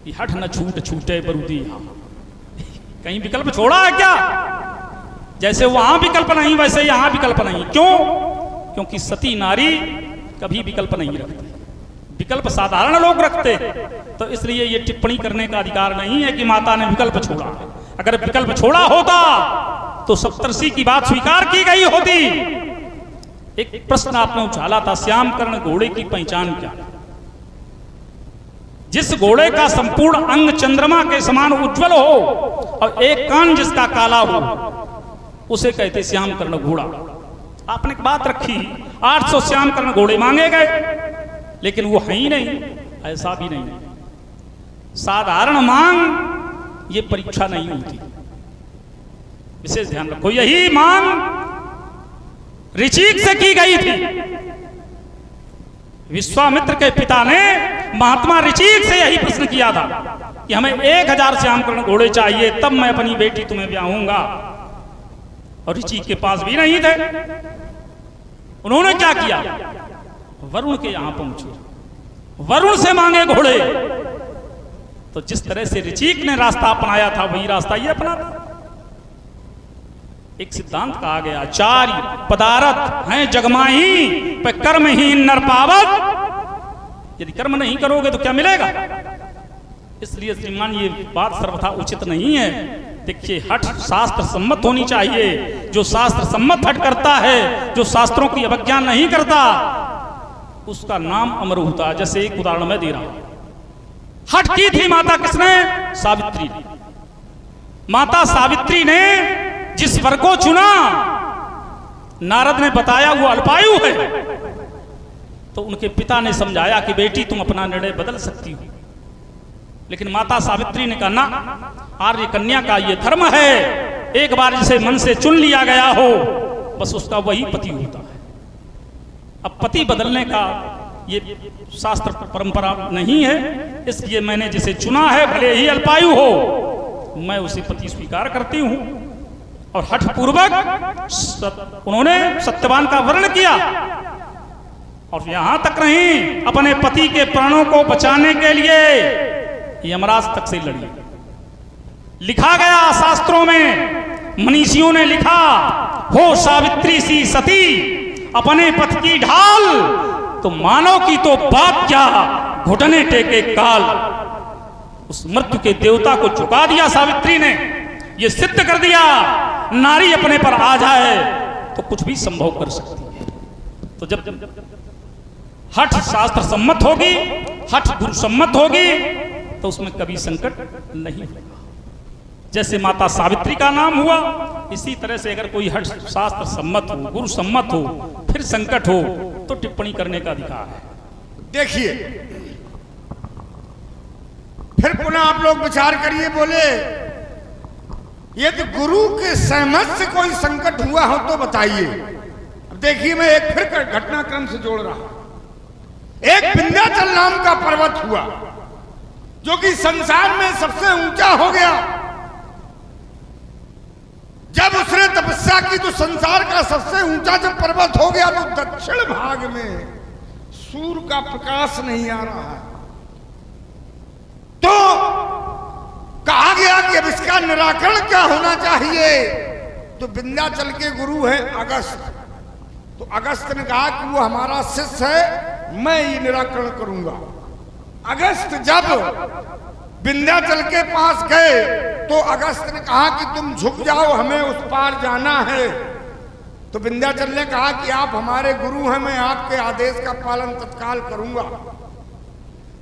कि हठ न छूट छूटे बरूदी। कहीं विकल्प छोड़ा है क्या? जैसे वहां विकल्प नहीं वैसे यहां विकल्प नहीं। क्यों? क्योंकि सती नारी कभी विकल्प नहीं रखती, विकल्प साधारण लोग रखते, तो इसलिए ये टिप्पणी करने का अधिकार नहीं है कि माता ने विकल्प छोड़ा। अगर विकल्प छोड़ा होता तो सप्तर्षि की बात स्वीकार की गई होती। एक प्रश्न आपने उछाला था, श्याम कर्ण घोड़े की पहचान क्या? जिस घोड़े का संपूर्ण अंग चंद्रमा के समान उज्जवल हो और एक कान जिसका काला हो, उसे कहते श्याम कर्ण घोड़ा। आपने एक बात रखी, 800 श्याम कर्ण घोड़े मांगे गए, लेकिन वो है ही नहीं। ऐसा भी नहीं, साधारण मांग ये परीक्षा नहीं होती, विशेष ध्यान रखो। यही मांग ऋचिक से की गई थी। विश्वामित्र के पिता ने महात्मा ऋचिक से यही प्रश्न किया था कि हमें 1000 श्याम कर्ण घोड़े चाहिए, तब मैं अपनी बेटी तुम्हें ब्याहूंगा। और ऋचिक के पास भी नहीं थे। उन्होंने क्या किया? वरुण के यहां पहुंचे, वरुण से मांगे घोड़े। तो जिस तरह से ऋचिक ने रास्ता अपनाया था वही रास्ता ये अपना था। एक सिद्धांत कहा गया, चार पदार्थ हैं जगमाही पे कर्महीन नर पावत। यदि कर्म नहीं करोगे तो क्या मिलेगा? इसलिए श्रीमान ये बात सर्वथा उचित नहीं है। देखिए, हठ शास्त्र सम्मत होनी चाहिए। जो शास्त्र सम्मत हठ करता है, जो शास्त्रों की अवज्ञा नहीं करता, उसका नाम अमर होता है। जैसे एक उदाहरण मैं दे रहा हूं। हठ की थी माता किसने? सावित्री ने। माता सावित्री ने जिस वर को चुना, नारद ने बताया वो अल्पायु है, तो उनके पिता ने समझाया कि बेटी तुम अपना निर्णय बदल सकती हो। लेकिन माता सावित्री ने कहा ना, आर्य कन्या का ये धर्म है, एक बार जिसे मन से चुन लिया गया हो बस उसका वही पति होता है। अब पति बदलने का ये शास्त्र परंपरा नहीं है, इसलिए मैंने जिसे चुना है भले ही अल्पायु हो, मैं उसे पति स्वीकार करती हूं। और हठ पूर्वक उन्होंने सत्यवान का वर्ण किया। और यहां तक नहीं, अपने पति के प्राणों को बचाने के लिए यमराज तक से लड़ी। लिखा गया शास्त्रों में, मनीषियों ने लिखा, हो सावित्री सी सती अपने पथ की ढाल, तो मानो की तो बात क्या घुटने टेके काल। उस मृत्यु के देवता को झुका दिया सावित्री ने। ये सिद्ध कर दिया, नारी अपने पर आ जाए तो कुछ भी संभव कर सकती है। तो जब हठ शास्त्र सम्मत होगी, हठ गुरु सम्मत होगी, तो उसमें कभी संकट नहीं होगा। जैसे माता सावित्री का नाम हुआ, इसी तरह से अगर कोई हठ शास्त्र सम्मत हो, गुरु सम्मत हो, फिर संकट हो, तो टिप्पणी करने का अधिकार है। देखिए, फिर पुनः आप लोग विचार करिए, बोले यदि गुरु के सहमत से कोई संकट हुआ हो तो बताइए। अब देखिए, मैं एक फिर घटनाक्रम से जोड़ रहा हूं। एक विंध्याचल नाम का पर्वत हुआ, जो कि संसार में सबसे ऊंचा हो गया। जब उसने तपस्या की तो संसार का सबसे ऊंचा जब पर्वत हो गया, तो दक्षिण भाग में सूर्य का प्रकाश नहीं आ रहा है। तो कहा गया कि अब इसका निराकरण क्या होना चाहिए? तो विंध्याचल के गुरु हैं अगस्त। तो अगस्त ने कहा कि वो हमारा शिष्य है, मैं ये निराकरण करूंगा। अगस्त जब विंध्याचल के पास गए तो अगस्त ने कहा कि तुम झुक जाओ, हमें उस पार जाना है। तो विंध्याचल ने कहा कि आप हमारे गुरु हैं, मैं आपके आदेश का पालन तत्काल करूंगा।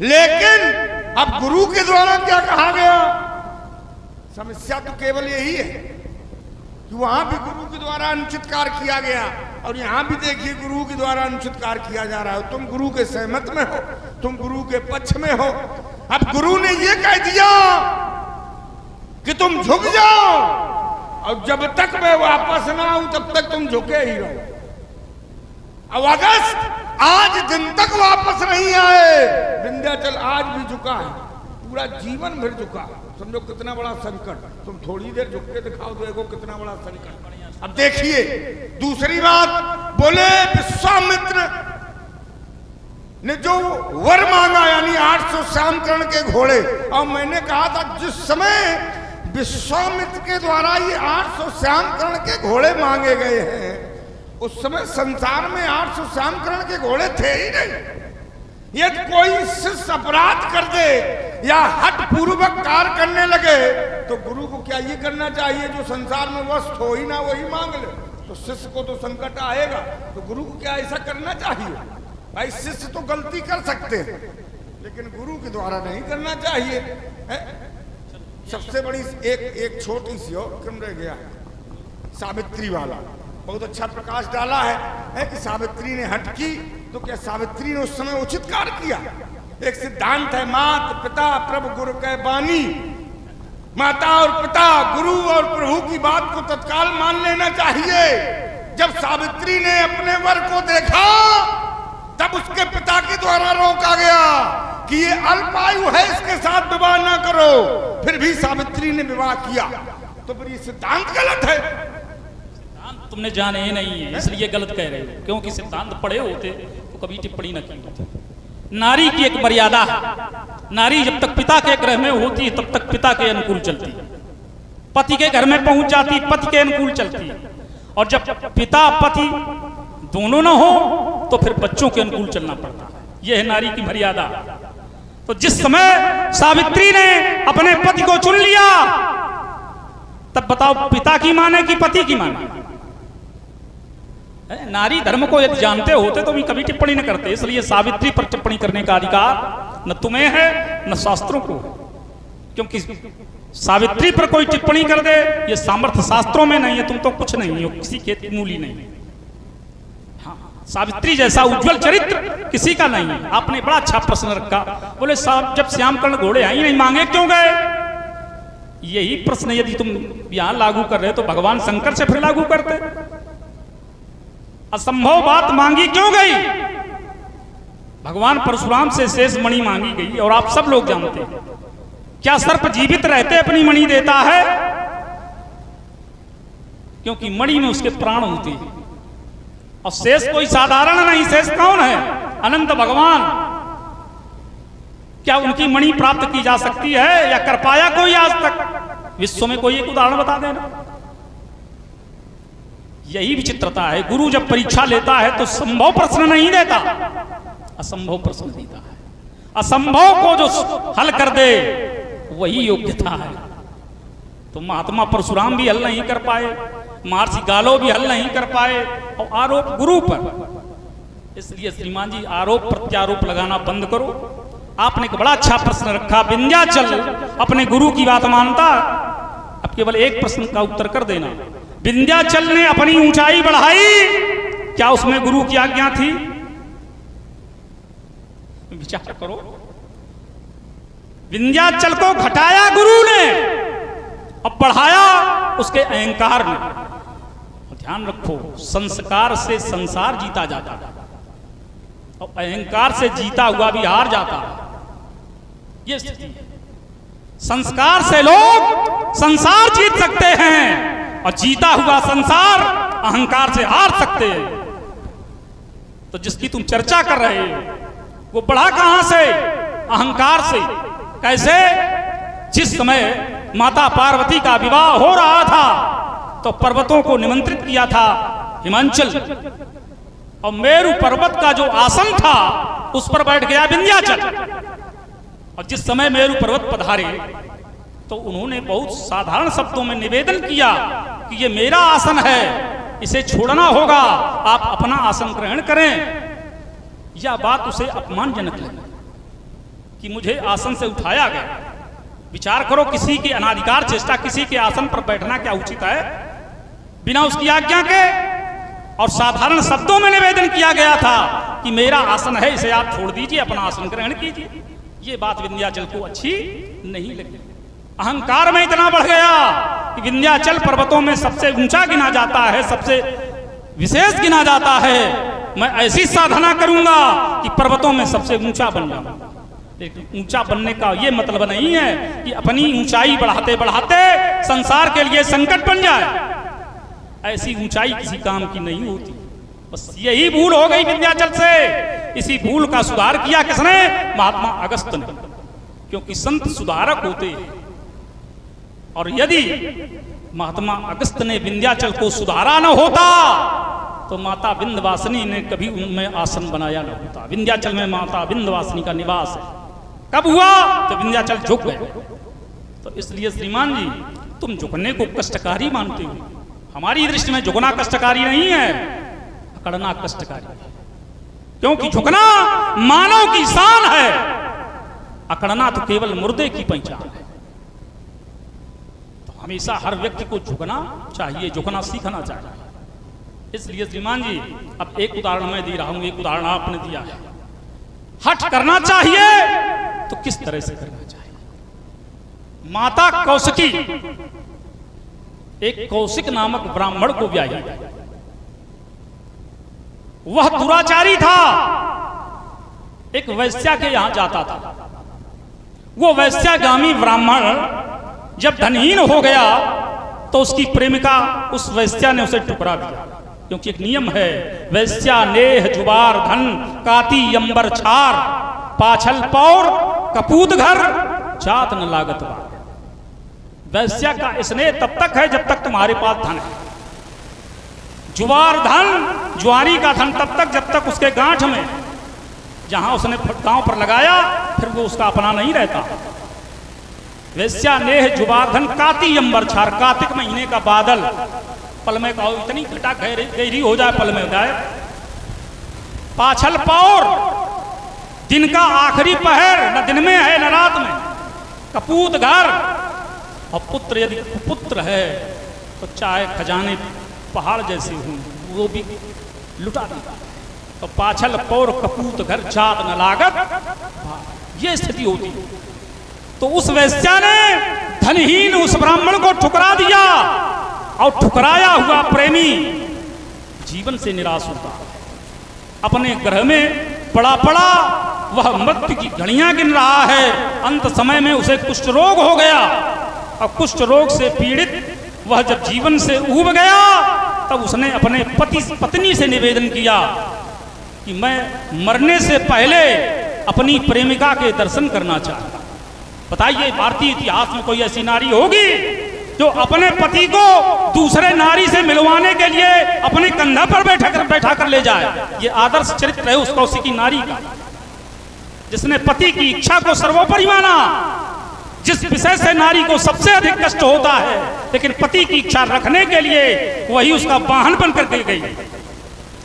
लेकिन अब गुरु के द्वारा क्या कहा गया? समस्या तो केवल यही है कि वहां भी गुरु के द्वारा अनुचित कार्य किया गया, और यहां भी देखिए गुरु के द्वारा अनुचित कार्य किया जा रहा है। तुम गुरु के सहमत में हो, तुम गुरु के पक्ष में हो। अब गुरु ने यह कह दिया कि तुम झुक जाओ, और जब तक मैं वापस ना आऊं तब तक तुम झुके ही रहो। अब अगस्त आज दिन तक वापस नहीं आए, विंध्याचल आज भी झुका है, पूरा जीवन भर झुका है। समझो कितना बड़ा संकट। तुम थोड़ी देर झुक के दिखाओ, देखो कितना बड़ा संकट। अब देखिए दूसरी बात, बोले विश्वामित्र ने जो वर मांगा, यानी 800 श्यामकर्ण के घोड़े। और मैंने कहा था जिस समय विश्वामित्र के द्वारा ये 800 श्यामकर्ण के घोड़े मांगे गए हैं, उस समय संसार में 800 श्यामकर्ण के घोड़े थे ही नहीं। यदि कोई शिष्य अपराध कर दे या हठ पूर्वक कार्य करने लगे तो गुरु को क्या ये करना चाहिए जो संसार में वस्त हो ही ना वही मांग ले? तो शिष्य को तो संकट आएगा, तो गुरु को क्या ऐसा करना चाहिए? भाई शिष्य तो गलती कर सकते हैं, लेकिन गुरु के द्वारा नहीं करना चाहिए। सबसे बड़ी एक छोटी सी और क्रम रह गया, सावित्री वाला। बहुत अच्छा प्रकाश डाला है कि सावित्री ने हट की, तो क्या सावित्री ने उस समय उचित कार्य किया? एक सिद्धांत है, मात पिता प्रभु गुरु कै बानी। माता और पिता, गुरु और प्रभु की बात को तत्काल मान लेना चाहिए। जब सावित्री ने अपने वर को देखा, तब उसके पिता के द्वारा रोका गया कि ये अल्पायु है, इसके साथ विवाह ना करो। फिर भी सावित्री ने विवाह किया, तो फिर ये सिद्धांत गलत है। सिद्धांत तुमने जाने ही नहीं है, इसलिए गलत कह रहे हो। क्योंकि सिद्धांत पढ़े होते तो कभी टिप्पणी न की होती। नारी की एक मर्यादा है। नारी जब तक पिता के ग्रह में होती है तब तक पिता के अनुकूल चलती है, पति के घर में पहुंच जाती पति के अनुकूल चलती है, और जब पिता पति दोनों न हो तो फिर बच्चों के अनुकूल चलना पड़ता है। यह है नारी की मर्यादा। तो जिस समय सावित्री ने अपने पति को चुन लिया, तब बताओ पिता की माने कि पति की माने? नारी धर्म को यदि जानते होते तो भी कभी टिप्पणी न करते। इसलिए सावित्री पर टिप्पणी करने का अधिकार न तुम्हें है न शास्त्रों को, क्योंकि सावित्री पर कोई टिप्पणी कर दे ये सामर्थ्य शास्त्रों में नहीं है। तुम तो कुछ नहीं हो, किसी के मूली नहीं। हाँ, सावित्री जैसा उज्जवल चरित्र किसी का नहीं है। आपने बड़ा अच्छा प्रश्न रखा, बोले साहब जब श्यामकर्ण घोड़े आई नहीं मांगे क्यों गए? यही प्रश्न यदि तुम यहां लागू कर रहे तो भगवान शंकर से फिर लागू करते। असंभव बात मांगी क्यों गई? भगवान परशुराम से शेष मणि मांगी गई, और आप सब लोग जानते हैं क्या सर्प जीवित रहते अपनी मणि देता है? क्योंकि मणि में उसके प्राण होते हैं। और शेष कोई साधारण नहीं, शेष कौन है? अनंत भगवान। क्या उनकी मणि प्राप्त की जा सकती है या कर पाया कोई आज तक? विश्व में कोई एक उदाहरण बता देना। यही विचित्रता है। गुरु जब परीक्षा लेता है तो संभव प्रश्न नहीं देता, असंभव प्रश्न देता है। असंभव को जो हल कर दे वही योग्यता है। तो महात्मा परशुराम भी हल नहीं कर पाए, महर्षि गालो भी हल नहीं कर पाए, और आरोप गुरु पर। इसलिए श्रीमान जी आरोप प्रत्यारोप लगाना बंद करो। आपने एक बड़ा अच्छा प्रश्न रखा, विंध्याचल अपने गुरु की बात मानता? अब केवल एक प्रश्न का उत्तर कर देना। विंध्याचल ने अपनी ऊंचाई बढ़ाई, क्या उसमें गुरु की आज्ञा थी? विचार करो। विंध्याचल को घटाया गुरु ने और बढ़ाया उसके अहंकार ने। ध्यान रखो, संस्कार से संसार जीता जाता है और अहंकार से जीता हुआ भी हार जाता है। ये स्थिति है। संस्कार से लोग संसार जीत सकते हैं और जीता हुआ संसार अहंकार से हार सकते हैं। तो जिसकी तुम चर्चा कर रहे हो वो बढ़ा कहां से? अहंकार से। कैसे? जिस समय माता पार्वती का विवाह हो रहा था तो पर्वतों को निमंत्रित किया था हिमांचल, और मेरु पर्वत का जो आसन था उस पर बैठ गया विंध्याचल। और जिस समय मेरु पर्वत पधारे तो उन्होंने बहुत साधारण शब्दों में निवेदन किया कि ये मेरा आसन है, इसे छोड़ना होगा, आप अपना आसन ग्रहण करें। यह बात उसे अपमानजनक लगी कि मुझे आसन से उठाया गया। विचार करो, किसी की अनाधिकार चेष्टा किसी के आसन पर बैठना क्या उचित है? बिना उसकी आज्ञा के और साधारण शब्दों में निवेदन किया गया था कि मेरा आसन है, इसे आप छोड़ दीजिए, अपना आसन ग्रहण कीजिए। ये बात विंध्याचल को अच्छी नहीं लगी। अहंकार में इतना बढ़ गया कि विंध्याचल पर्वतों में सबसे ऊंचा गिना जाता है, सबसे विशेष गिना जाता है। मैं ऐसी साधना करूंगा कि पर्वतों में सबसे ऊंचा बन जाऊं। लेकिन ऊंचा बनने का यह मतलब नहीं है कि अपनी ऊंचाई बढ़ाते बढ़ाते संसार के लिए संकट बन जाए। ऐसी ऊंचाई किसी काम की नहीं होती। बस यही भूल हो गई विंध्याचल से। इसी भूल का सुधार किया किसने? महात्मा अगस्त ने। क्योंकि संत सुधारक होते हैं, और यदि महात्मा अगस्त ने विंध्याचल को सुधारा न होता तो माता विंध्यवासिनी ने कभी उनमें आसन बनाया न होता। विंध्याचल में माता विंध्यवासिनी का निवास है। कब हुआ? जब विंध्याचल झुक गए। तो इसलिए श्रीमान जी, तुम झुकने को कष्टकारी मानते हो। हमारी दृष्टि में झुकना कष्टकारी नहीं है, अकड़ना कष्टकारी है। क्योंकि झुकना मानव की शान है, अकड़ना तो केवल मुर्दे की पहचान है। तो हमेशा हर व्यक्ति को झुकना चाहिए, झुकना सीखना चाहिए। इसलिए श्रीमान जी, अब एक उदाहरण मैं दे रहा हूं, एक उदाहरण आपने दिया है। हठ करना चाहिए तो किस तरह से करना चाहिए? माता कौशिकी एक कौशिक नामक ब्राह्मण को ब्याही। वह दुराचारी था, एक वैश्या के यहां जाता था। वो वैश्यागामी ब्राह्मण जब धनहीन हो गया तो उसकी प्रेमिका उस वैश्या ने उसे ठुकरा दिया। क्योंकि एक नियम है, वैश्या नेह जुबार धन काती अंबर छार पाछल पौर कपूत घर जात न लागत बार। वैश्या का स्नेह तब तक है जब तक तुम्हारे पास धन है। जुबार धन, ज्वारी का धन तब तक जब तक उसके गांठ में, जहां उसने गांव पर लगाया फिर वो उसका अपना नहीं रहता। वैश्या नेह जुबार धन काती अंबर छार, कार्तिक महीने का बादल पल में का इतनी घटा गहरी हो जाए, पल में हो जाए। पाछल पौर, दिन का आखिरी पहर, न दिन में है न रात में। कपूत घर, और पुत्र यदि कुपुत्र है तो चाहे खजाने पहाड़ जैसे हों वो भी लुटा देता। तो पाछल पौर कपूत घर जात न लागत, ये स्थिति होती। तो उस वैश्या ने धनहीन उस ब्राह्मण को ठुकरा दिया, और ठुकराया हुआ प्रेमी जीवन से निराश होता, अपने ग्रह में पड़ा पड़ा वह मृत्यु की घड़ियां गिन रहा है। अंत समय में उसे कुष्ठ रोग हो गया, और कुष्ठ रोग से पीड़ित वह जब जीवन से ऊब गया तब उसने अपने पत्नी से निवेदन किया कि मैं मरने से पहले अपनी प्रेमिका के दर्शन करना चाहता। बताइए, भारतीय इतिहास में कोई ऐसी नारी होगी जो अपने पति को दूसरे नारी से मिलवाने के लिए अपने कंधा पर बैठा कर ले जाए? ये आदर्श चरित्र है उस कौशिकी नारी का, जिसने पति की इच्छा को सर्वोपरि माना। जिस विषय से नारी को सबसे अधिक कष्ट होता है, लेकिन पति की इच्छा रखने के लिए वही उसका वाहन बन करके गई।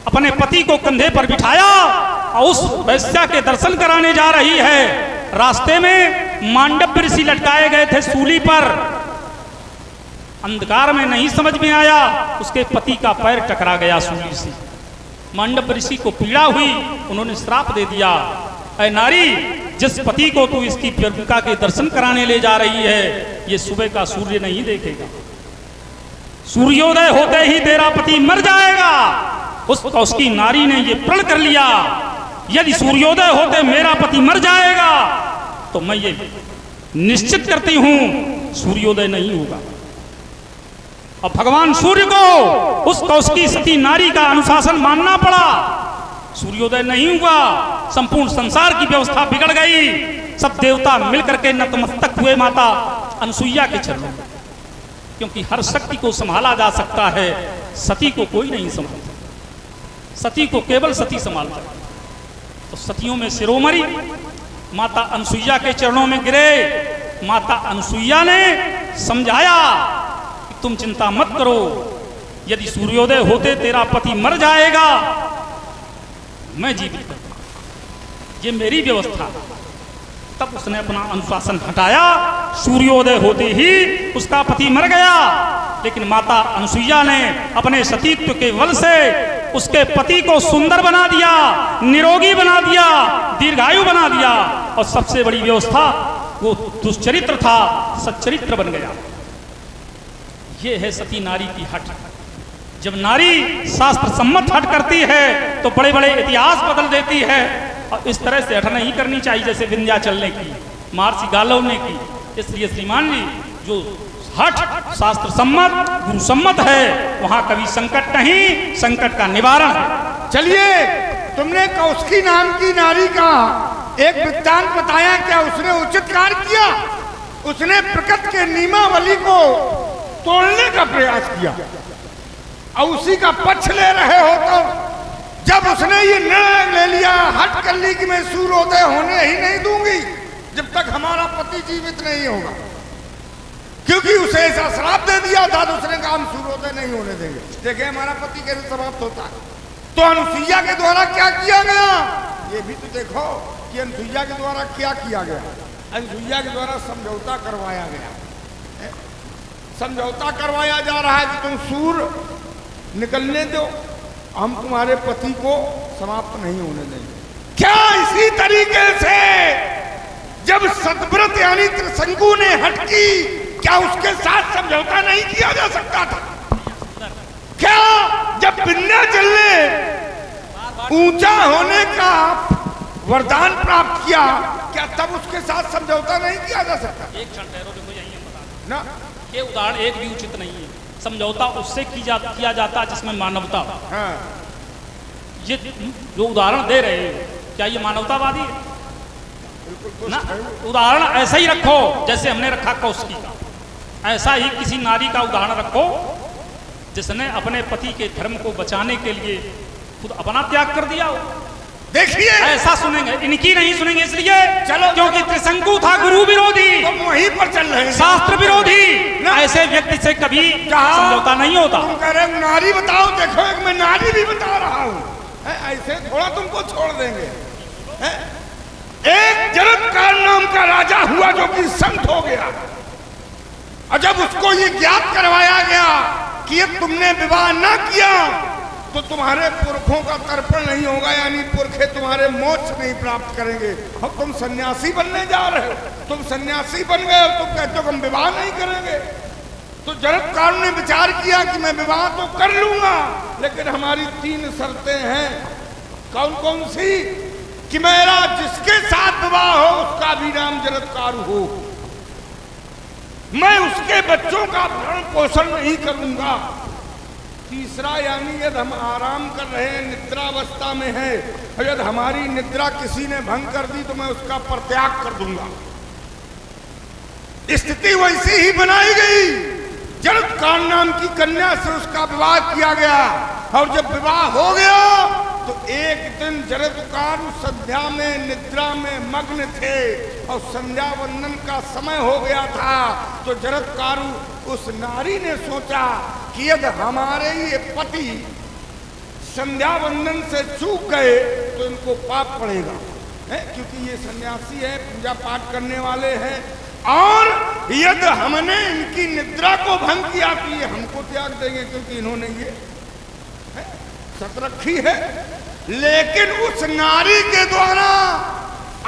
अपने पति को कंधे पर बिठाया और उस वैश्या के दर्शन कराने जा रही है। रास्ते में मांडव्य ऋषि लटकाए गए थे सूली पर। अंधकार में नहीं समझ में आया, उसके पति का पैर टकरा गया सूली से। मांडव्य ऋषि को पीड़ा हुई, उन्होंने श्राप दे दिया, ऐ नारी, जिस पति को तू इसकी प्रेमिका के दर्शन कराने ले जा रही है, ये सुबह का सूर्य नहीं देखेगा। सूर्योदय होते ही तेरा पति मर जाएगा। उसकी नारी ने ये प्रण कर लिया, यदि सूर्योदय होते मेरा पति मर जाएगा तो मैं ये निश्चित करती हूं सूर्योदय नहीं होगा। और भगवान सूर्य को उस कौशिकी सती नारी का अनुशासन मानना पड़ा। सूर्योदय नहीं हुआ, संपूर्ण संसार की व्यवस्था बिगड़ गई। सब देवता मिलकर के नतमस्तक हुए माता अनसुईया के चरणों में, क्योंकि हर शक्ति को संभाला जा सकता है, सती को कोई नहीं संभालता। सती को केवल सती संभालता। तो सतियों में शिरोमणि माता अनसुईया के चरणों में गिरे। माता अनसुईया ने समझाया कि तुम चिंता मत करो, यदि सूर्योदय होते तेरा पति मर जाएगा, मैं जीवित करूंगा, ये मेरी व्यवस्था। तब उसने अपना अनुशासन हटाया। सूर्योदय होते ही उसका पति मर गया, लेकिन माता अनसुईया ने अपने सतीत्व के बल से उसके पति को सुंदर बना दिया, निरोगी बना दिया, दीर्घायु बना दिया। और सबसे बड़ी व्यवस्था, वो दुष्चरित्र था, सच्चरित्र बन गया। ये है सती नारी की हट। जब नारी शास्त्र सम्मत हट करती है तो बड़े बड़े इतिहास बदल देती है। और इस तरह से हट नहीं करनी चाहिए जैसे विंध्याचल ने की, महर्षि गालव ने की। इसलिए श्रीमान जी, जो हट शास्त्र सम्मत गुरु सम्मत है, वहां कभी संकट नहीं, संकट का निवारण है। चलिए तुमने कौशिकी नाम की नारी का एक वृत्तांत बताया, क्या उसने उचित कार्य किया? उसने प्रकृति के नियमावली को तोड़ने का प्रयास किया और उसी का पक्ष ले रहे हो। तो जब उसने ये निर्णय ले लिया हट कर ली कि मैं सूर्योदय होने ही नहीं दूंगी जब तक हमारा पति जीवित नहीं होगा, क्योंकि उसे ऐसा श्राप दे दिया था, दूसरे का हम सूर्योदय नहीं होने देंगे, देखे हमारा पति कैसे समाप्त होता है। तो अनुसुईया के द्वारा क्या किया गया, ये भी तो देखो कि अनुसुईया के द्वारा क्या किया गया। अनुसुईया के द्वारा समझौता करवाया गया, समझौता करवाया जा रहा है कि तुम सूर्य निकलने दो, हम तुम्हारे पति को समाप्त नहीं होने देंगे। क्या इसी तरीके से जब सतव्रत यानी त्रिशंकु ने हट की, क्या उसके साथ समझौता नहीं किया जा सकता था? क्या जब विंध्याचल ने ऊंचा होने का वरदान प्राप्त किया, क्या तब उसके साथ समझौता नहीं किया जा सकता? एक क्षण ठहरो, देखो यही हम बता ना, ये उदाहरण एक भी उचित नहीं है। समझौता उससे किया जाता जिसमें मानवता। हाँ। ये जो उदाहरण दे रहे हैं, क्या ये मानवतावादी है? ना, उदाहरण ऐसा ही रखो जैसे हमने रखा कौशिकी का, ऐसा ही किसी नारी का उदाहरण रखो जिसने अपने पति के धर्म को बचाने के लिए खुद अपना त्याग कर दिया हो। देखिए ऐसा सुनेंगे, इनकी नहीं सुनेंगे, इसलिए चलो, क्योंकि त्रिशंकु था गुरु विरोधी, तुम वहीं पर चल रहे हैं, शास्त्र विरोधी। ऐसे व्यक्ति से कभी समझौता नहीं होता। तुम कह रहे नारी बताओ, देखो एक मैं नारी भी बता रहा हूँ, ऐसे थोड़ा तुमको छोड़ देंगे। एक जरत्कार नाम का राजा हुआ जो कि संत हो गया, और जब उसको ये ज्ञात करवाया गया कि ये तुमने विवाह ना किया तो तुम्हारे पुरखों का तर्पण नहीं होगा, यानी पुरखे तुम्हारे मोक्ष नहीं प्राप्त करेंगे, और तुम सन्यासी बनने जा रहे हो, तुम सन्यासी बन गए और तुम कहते हो हम विवाह नहीं करेंगे। तो जरत्कार ने विचार किया कि मैं विवाह तो कर लूंगा, लेकिन हमारी 3 शर्तें हैं। कौन कौन सी? कि मेरा जिसके साथ विवाह हो उसका भी नाम जरत्कार हो, मैं उसके बच्चों का भरण पोषण नहीं करूंगा। तीसरा, यानी यदि हम आराम कर रहे हैं, निद्रावस्था में है, और यदि हमारी निद्रा किसी ने भंग कर दी तो मैं उसका परित्याग कर दूंगा। स्थिति वैसी ही बनाई गई। जरत्कार नाम की कन्या से उसका विवाह किया गया, और जब विवाह हो गया तो एक दिन जरत्कार संध्या में निद्रा में मग्न थे और संध्या वंदन का समय हो गया था। तो जरत्कार उस नारी ने सोचा कि यदि हमारे ये पति संध्या वंदन से चूक गए तो इनको पाप पड़ेगा, क्योंकि ये सन्यासी है, पूजा पाठ करने वाले हैं, और यदि हमने इनकी निद्रा को भंग किया तो ये हमको त्याग देंगे, क्योंकि इन्होंने ये सत रखी है। लेकिन उस नारी के द्वारा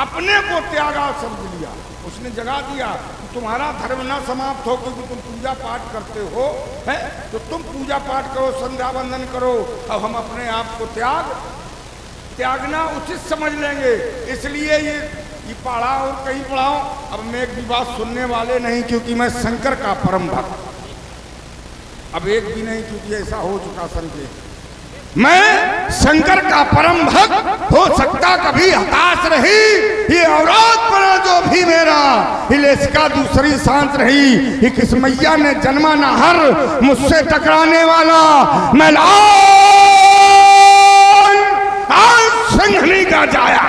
अपने को त्यागा समझ लिया, उसने जगा दिया तुम्हारा धर्म ना समाप्त हो, क्योंकि तुम पूजा पाठ करते हो, है तो तुम पूजा पाठ करो, संध्या वंदन करो, अब हम अपने आप को त्यागना उचित समझ लेंगे। इसलिए ये पढ़ा और कहीं पढ़ाओ। अब मैं एक भी बात सुनने वाले नहीं, क्योंकि मैं शंकर का परम भक्त, अब एक भी नहीं, क्योंकि ऐसा हो चुका संकेत। मैं शंकर का परम भक्त हो सकता कभी हताश रही, ये औरत बना जो भी मेरा, हिलेस्का दूसरी सांस रही, ये किस मैया ने जन्मा ना हर मुझसे टकराने वाला, मैं संघनी का जाया,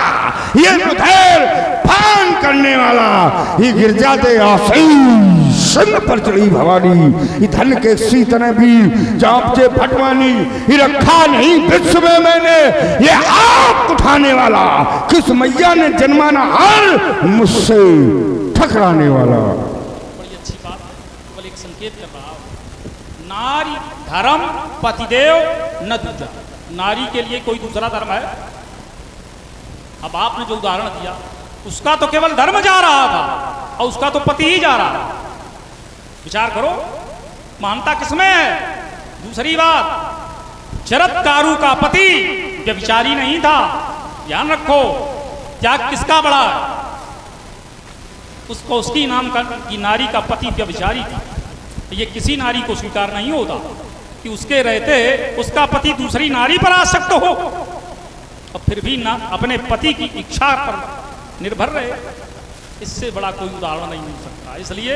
ये मुधेर फान करने वाला, ये गिरजा दे सिंह पर चढ़ी भवानी, धन के सीतने भी जापचे फटवानी, ये रखा नहीं विश्व में मैंने, ये आप उठाने वाला, किस मैया ने जन्माना हर मुझसे ठकराने वाला। बड़ी अच्छी बात, केवल एक संकेत कर रहा हूं। नारी धर्म पतिदेव न दूजा, नारी के लिए कोई दूसरा धर्म है? अब आपने जो उदाहरण दिया उसका तो केवल धर्म जा रहा था और उसका तो पति ही जा रहा था। विचार करो, मानता किसमें है? दूसरी बात, जरत्कारु का पति व्यभिचारी नहीं था, ध्यान रखो, त्याग किसका बड़ा है? उसको उसकी नाम की नारी का पति व्यभिचारी था। ये किसी नारी को स्वीकार नहीं होता कि उसके रहते उसका पति दूसरी नारी पर आसक्त हो। और फिर भी ना अपने पति की इच्छा पर निर्भर रहे, इससे बड़ा कोई उदाहरण नहीं मिल सकता। इसलिए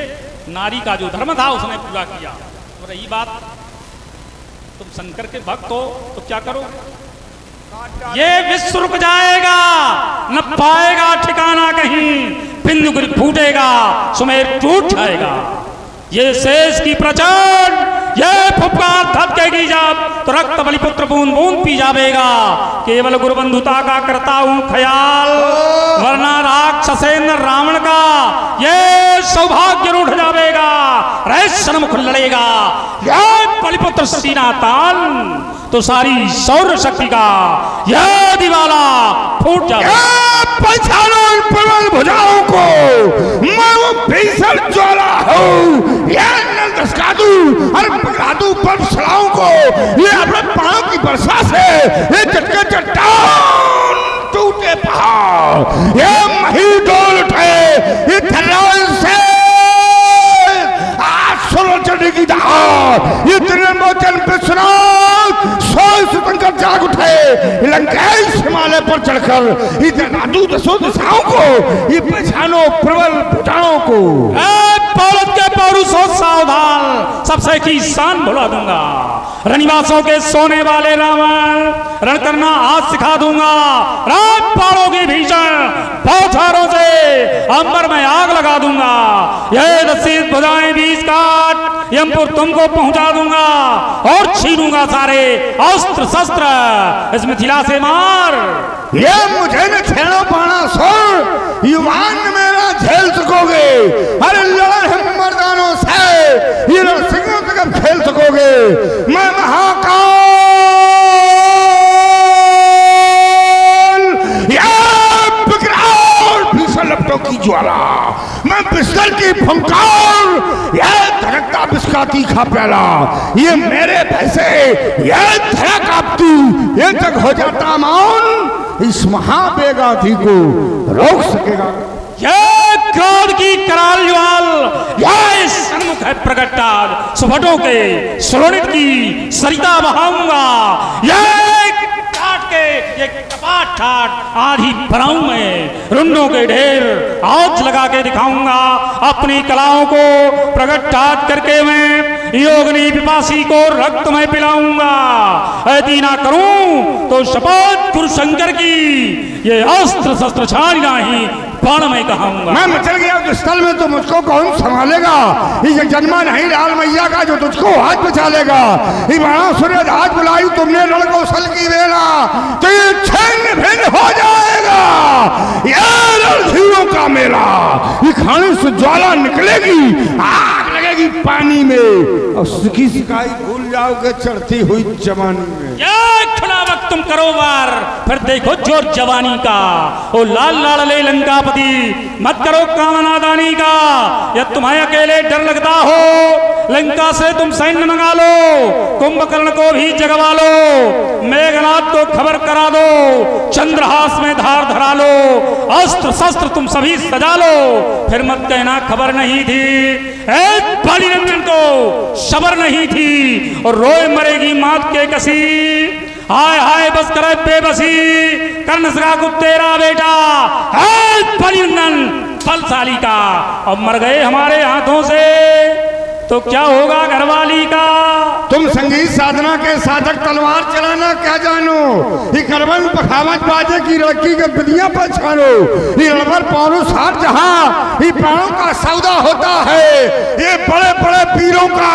नारी का जो धर्म था उसने पूरा किया। और रही बात तुम शंकर के भक्त हो तो क्या करो, ये विश्व रुक जाएगा, न पाएगा ठिकाना कहीं, बिंदु गिर फूटेगा, सुमेर टूट जाएगा। ये शेष की प्रचंड ये फुफकार धधकेगी जब, तो रक्त बलिपुत्र बूंद बूंद पी जावेगा। केवल गुरु बंधुता का करता हूं ख्याल, वरना राक्षसेंद्र रावण का ये सौभाग्य रूठ जावेगा। रह सन्मुख लड़ेगा ये बलिपुत्र सीना ताल, तो सारी सौर शक्ति का यह दिवाला फूट जाएगा। पहचानो इन प्रबल भुजाओं को, मैं वो भीषण ज्वाला हूँ, ये नंद दूं और पकड़ा दूं बर्फ सड़ाओं को। ये अपने पांव की वर्षा से ये चटके चट्टान टूटे पहाड़, ये मही डोल उठे, ये थर्राओं से आज सोलो चढ़ने की दहाड़, ये त्रिलोचन विश्वनाथ सोए सुतंकर जाग उठे, लंकेश हिमालय पर चढ़कर इधर नादू दसों दिशाओं को, ये पहचानो प्रबल भुजाओं को। पौरत के पौरुषों सावधान, सबसे की शान भुला दूंगा। रनिवासों के सोने वाले रावण, रण करना आज सिखा दूंगा। रात पाड़ों की भीषण बौछारों से अंबर में आग लगा दूंगा। ये 10 भुजाएं 20 काट यमपुर तुमको पहुंचा दूंगा, और छीनूंगा सारे अस्त्र शस्त्र इस मिथिला से मार। ये मुझे न छेड़ो पाना सुर, युवान मेरा झेल सकोगे। अरे लड़न हम मर्दानों से, ये सिंहों तक अब खेल सकोगे। मैं महाकाल, भीषण लपटों की ज्वाला, मैं पिस्टल की फंकार, यह धड़कता बिस्का तीखा प्याला, ये मेरे भैसे यह धड़ा कांपती, ये तक हो जाता मौन, इस महाबेगाधी को रोक सकेगा। यह क्रोध की कराल ज्वाल, यह सन्मुख है प्रगटा, सुभटों के सुरणित की सरिता बहाऊंगा। यह काट के ये कपाट ठाट आधी बनाऊं मैं, रुंडों के ढेर आज लगा के दिखाऊंगा। अपनी कलाओं को प्रगट ठाट करके मैं योगनी पिपासी को रक्त में पिलाऊंगा। यदि ना करूं तो शपथ गुरु शंकर की, ये अस्त्र शस्त्र छाड़ी नहीं बाण में कहूंगा। मैं मचल गया उस स्थल में तो मुझको कौन संभालेगा। ये जन्मा नहीं लाल मैया का जो तुझको हाथ बचा लेगा। ये बाणा सूर्य आज बुलाई तुमने रण कौशल की वेला, तो ये छिन्न भिन्न हो जाएगा। ये रणधीरों का मेला, ये खाने से ज्वाला निकलेगी, आग लगेगी पानी में, और सुखी सिकाई भूल जाओगे चढ़ती हुई जवानी में। खुला वक्त तुम करो वार, फिर देखो जोर जवानी का। ओ लाल लाल ले लंकापति, मत करो कामनादानी का। या तुम्हें अकेले डर लगता हो, लंका से तुम सैन्य मंगा लो, कुंभकर्ण को भी जगवा लो, मेघनाथ को खबर करा दो, चंद्रहास में धार धरा लो, अस्त्र शस्त्र तुम सभी सजा लो। फिर मत कहना खबर नहीं थी, बलिनंदन को सबर नहीं थी, और रोए मरेगी मात के कसी। हाय हाय बस करे बेबसी, कर्ण सगा को तेरा बेटा है बलिनंदन बलशाली का, अब मर गए हमारे हाथों से तो क्या होगा घरवाली का। तुम संगीत साधना के साधक तलवार चलाना क्या जानो, ये करबन पखावत बाजे की लड़की के बिदिया पर छानो। ये रबर पौरुष हार जहां ये प्राणों का सौदा होता है, ये बड़े बड़े वीरों का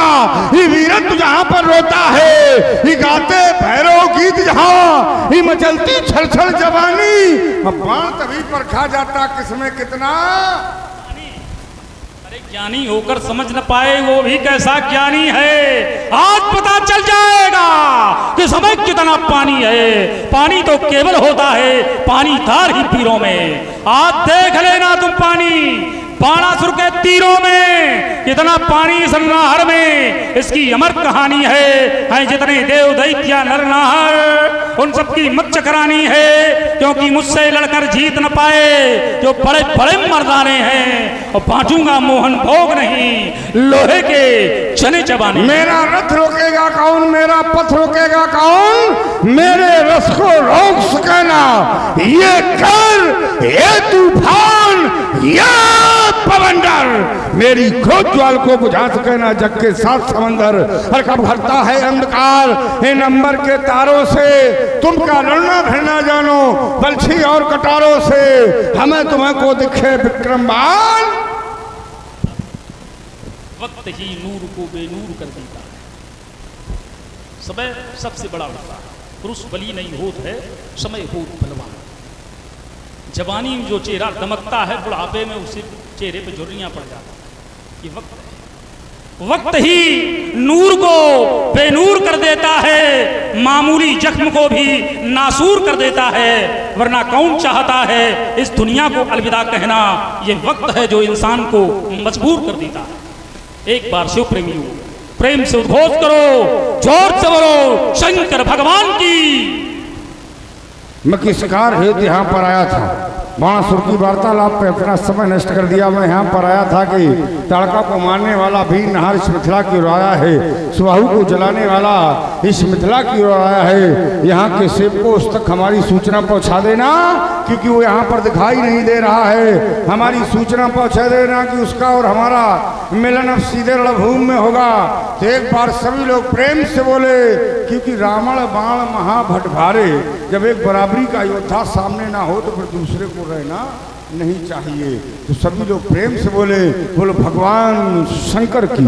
ये वीरत्व जहां पर रोता है, ये गाते भैरव गीत जहां ये मचलती छलछल जवानी, अब बाण तभी पर खा जाता किसमें कितना। ज्ञानी होकर समझ न पाए वो भी कैसा ज्ञानी है। आज पता चल जाएगा कि समय कितना पानी है। पानी तो केवल होता है पानी धार ही पीरों में। आज देख लेना तुम पानी बाणासुर के तीरों में, कितना पानी संहार में इसकी अमर कहानी है। जितने देव दैत्य नर नाहर उन सबकी मत चकरानी है, क्योंकि मुझसे लड़कर जीत न पाए जो बड़े बड़े मर्दाने हैं, और बांटूंगा मोहन भोग नहीं लोहे के चने चबाने। मेरा रथ रोकेगा कौन, मेरा पथ रोकेगा कौन, मेरे रथ को रोक सके ना ये कर, ये तूफान, ये पवंडर, मेरी क्रोध ज्वाल को बुझा सके ना जग के साथ समंदर। और कब भरता है अंधकार इन अंबर के तारों से, तुम का लड़ना भिड़ना जानो बलछी और कटारों से, हमें तुम्हें को दिखे विक्रम बाण। वक्त ही नूर को बेनूर कर देता है, समय सबसे बड़ा होता है, पुरुष बली नहीं होत है समय होत बलवान। जवानी में जो चेहरा दमकता है, बुढ़ापे में उसे चेहरे पे झुर्रियां पड़ जाती। ये वक्त है, वक्त ही नूर को बेनूर कर देता है, मामूली जख्म को भी नासूर कर देता है। वरना कौन चाहता है इस दुनिया को अलविदा कहना। ये वक्त है जो इंसान को मजबूर कर देता है। एक बार शिव प्रेमियों, प्रेम से उद्घोष करो, जोर से बोलो शंकर भगवान की। मैं किस कार हेतु यहाँ पर आया था, बाणासुर की वार्तालाप पे अपना समय नष्ट कर दिया। मैं यहाँ पर आया था कि ताड़का को मारने वाला भीम नहार इस मिथिला की ओर आया है, सुबाहु को जलाने वाला इस मिथिला की ओर आया है। यहाँ के सेब को उस तक हमारी सूचना पहुँचा देना, क्योंकि वो यहाँ पर दिखाई नहीं दे रहा है। हमारी सूचना पहुँचा देना कि उसका और हमारा मिलन अब सीधे रणभूमि में होगा। तो एक बार सभी लोग प्रेम से बोले, क्योंकि रावण बाण महाभट भारे, जब एक बराबरी का योद्धा सामने ना हो तो फिर दूसरे को रहना नहीं चाहिए। तो सभी लोग प्रेम से बोले, बोलो भगवान शंकर की।